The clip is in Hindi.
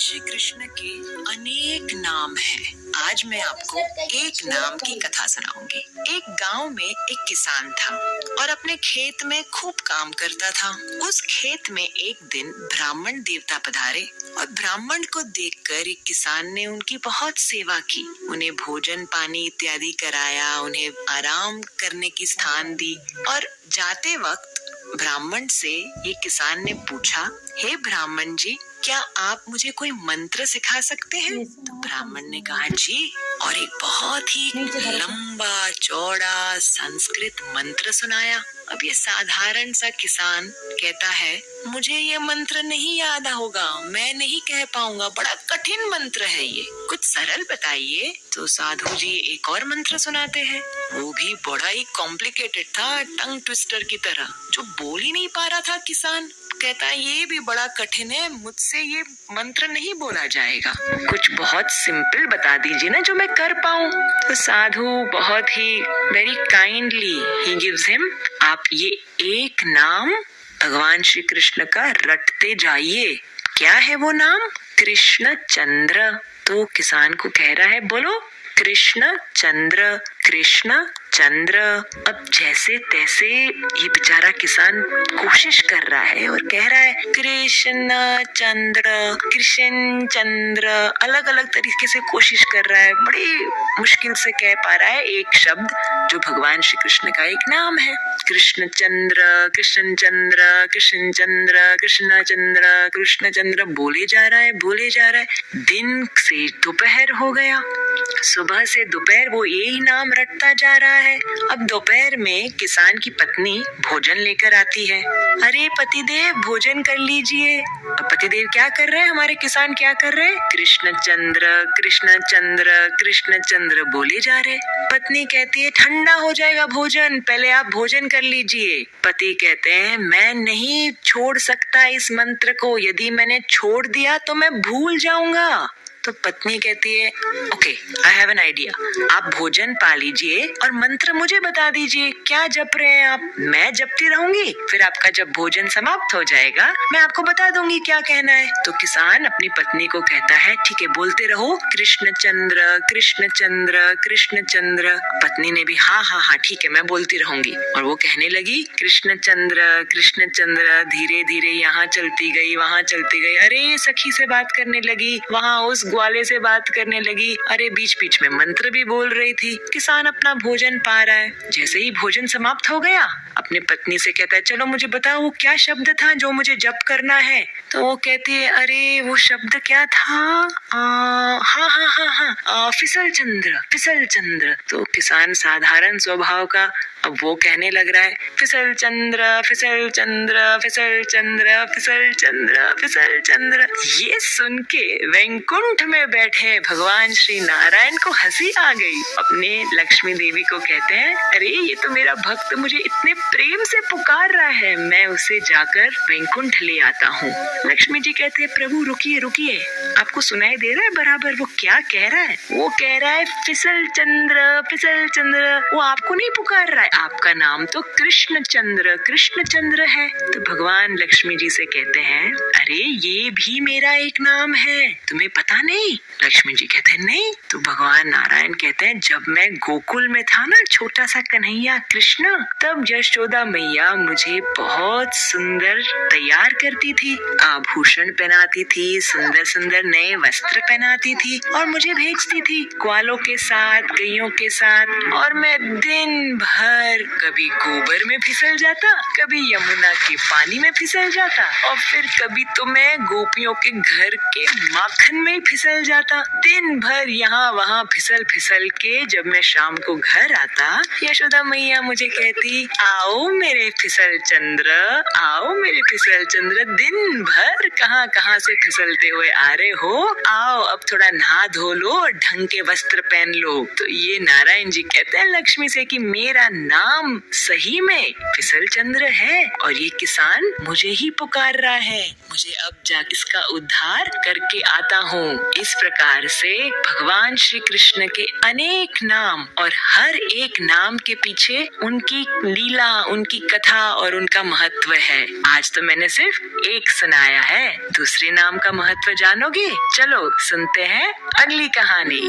श्री कृष्ण के अनेक नाम हैं। आज मैं आपको एक नाम की कथा सुनाऊंगी। एक गांव में एक किसान था और अपने खेत में खूब काम करता था। उस खेत में एक दिन ब्राह्मण देवता पधारे और ब्राह्मण को देखकर एक किसान ने उनकी बहुत सेवा की। उन्हें भोजन पानी इत्यादि कराया, उन्हें आराम करने की स्थान दी और जाते वक्त ब्राह्मण से ये किसान ने पूछा, हे ब्राह्मण जी, क्या आप मुझे कोई मंत्र सिखा सकते हैं? तो ब्राह्मण ने कहा जी, और एक बहुत ही लंबा चौड़ा संस्कृत मंत्र सुनाया। अब ये साधारण सा किसान कहता है, मुझे ये मंत्र नहीं याद होगा, मैं नहीं कह पाऊंगा, बड़ा कठिन मंत्र है ये, कुछ सरल बताइए। तो साधु जी एक और मंत्र सुनाते हैं, वो भी बड़ा ही कॉम्प्लिकेटेड था, टंग ट्विस्टर की तरह, जो बोल ही नहीं पा रहा था किसान। कहता है ये भी बड़ा कठिन है, मुझसे ये मंत्र नहीं बोला जाएगा, कुछ बहुत सिंपल बता दीजिए ना जो मैं कर पाऊं। तो साधु बहुत ही very kindly he gives him, आप ये एक नाम भगवान श्री कृष्ण का रटते जाइए। क्या है वो नाम? कृष्ण चंद्र। तो किसान को कह रहा है, बोलो कृष्ण चंद्र, कृष्ण चंद्र। अब जैसे तैसे ये बेचारा किसान कोशिश कर रहा है और कह रहा है कृष्ण चंद्र, कृष्ण चंद्र, अलग अलग तरीके से कोशिश कर रहा है, बड़ी मुश्किल से कह पा रहा है एक शब्द जो भगवान श्री कृष्ण का एक नाम है। कृष्ण चंद्र, कृष्ण चंद्र, कृष्ण चंद्र, कृष्ण चंद्र, कृष्ण चंद्र बोले जा रहा है, बोले जा रहा है। दिन से दोपहर हो गया, सुबह से दोपहर वो यही नाम रटता जा रहा है। अब दोपहर में किसान की पत्नी भोजन लेकर आती है। अरे पतिदेव भोजन कर लीजिए। अब पतिदेव क्या कर रहे हैं, हमारे किसान क्या कर रहे हैं? कृष्ण चंद्र, कृष्ण चंद्र, कृष्ण चंद्र बोले जा रहे। पत्नी कहती है ठंडा हो जाएगा भोजन, पहले आप भोजन कर लीजिए। पति कहते हैं मैं नहीं छोड़ सकता इस मंत्र को, यदि मैंने छोड़ दिया तो मैं भूल जाऊंगा। तो पत्नी कहती है okay, I have an idea, आप भोजन पा लीजिए और मंत्र मुझे बता दीजिए, क्या जप रहे हैं आप? मैं जपती रहूंगी, फिर आपका जब भोजन समाप्त हो जाएगा मैं आपको बता दूंगी क्या कहना है। तो किसान अपनी पत्नी को कहता है ठीक है, बोलते रहो कृष्ण चंद्र, कृष्ण चंद्र, कृष्ण चंद्र। पत्नी ने भी हाँ हाँ हाँ ठीक है मैं बोलती रहूंगी, और वो कहने लगी कृष्ण चंद्र, कृष्ण चंद्र। धीरे धीरे यहाँ चलती गई, वहाँ चलती गई, अरे सखी से बात करने लगी, वहाँ उस ग्वाले से बात करने लगी, अरे बीच बीच में मंत्र भी बोल रही थी। किसान अपना भोजन पा रहा है। जैसे ही भोजन समाप्त हो गया, अपने पत्नी से कहता है चलो मुझे बताओ वो क्या शब्द था जो मुझे जप करना है। तो वो कहती है अरे वो शब्द क्या था, हाँ हाँ हाँ हाँ, फिसल चंद्र, फिसल चंद्र। तो किसान साधारण स्वभाव का, अब वो कहने लग रहा है फिसल चंद्र, फिसल चंद्र, फिसल चंद्र, फिसल चंद्र, फिसल चंद्र। ये सुन के वैकुंठ में बैठे भगवान श्री नारायण को हंसी आ गई। अपने लक्ष्मी देवी को कहते हैं अरे ये तो मेरा भक्त मुझे इतने प्रेम से पुकार रहा है, मैं उसे जाकर वैकुंठ ले आता हूँ। लक्ष्मी जी कहते हैं प्रभु रुकिए रुकिए, आपको सुनाई दे रहा है बराबर वो क्या कह रहा है? वो कह रहा है फिसल चंद्र, फिसल चंद्र। वो आपको नहीं पुकार रहा है, आपका नाम तो कृष्ण चंद्र, कृष्ण चंद्र है। तो भगवान लक्ष्मी जी से कहते हैं अरे ये भी मेरा एक नाम है, तुम्हें पता नहीं? लक्ष्मी जी कहते हैं नहीं। तो भगवान नारायण कहते हैं जब मैं गोकुल में था ना, छोटा सा कन्हैया कृष्ण, तब यशोदा मैया मुझे बहुत सुंदर तैयार करती थी, आभूषण पहनाती थी, सुंदर सुंदर नए वस्त्र पहनाती थी और मुझे भेजती थी ग्वालों के साथ, गैयों के साथ, और मैं दिन भर कभी गोबर में फिसल जाता, कभी यमुना के पानी में फिसल जाता, और फिर कभी तो मैं गोपियों के घर के माखन में फिसल जाता। दिन भर यहाँ वहाँ फिसल फिसल के जब मैं शाम को घर आता, यशोदा मैया मुझे कहती आओ मेरे फिसल चंद्र, आओ मेरे फिसल चंद्र, दिन भर कहाँ कहाँ से फिसलते हुए आ रहे हो, आओ अब थोड़ा नहा धो लो और ढंग के वस्त्र पहन लो। तो ये नारायण जी कहते हैं लक्ष्मी से कि मेरा नाम सही में फिसल चंद्र है और ये किसान मुझे ही पुकार रहा है, मुझे मुझे अब जा इसका उद्धार करके आता हूँ। इस प्रकार से भगवान श्री कृष्ण के अनेक नाम और हर एक नाम के पीछे उनकी लीला, उनकी कथा और उनका महत्व है। आज तो मैंने सिर्फ एक सुनाया है, दूसरे नाम का महत्व जानोगे? चलो सुनते हैं अगली कहानी।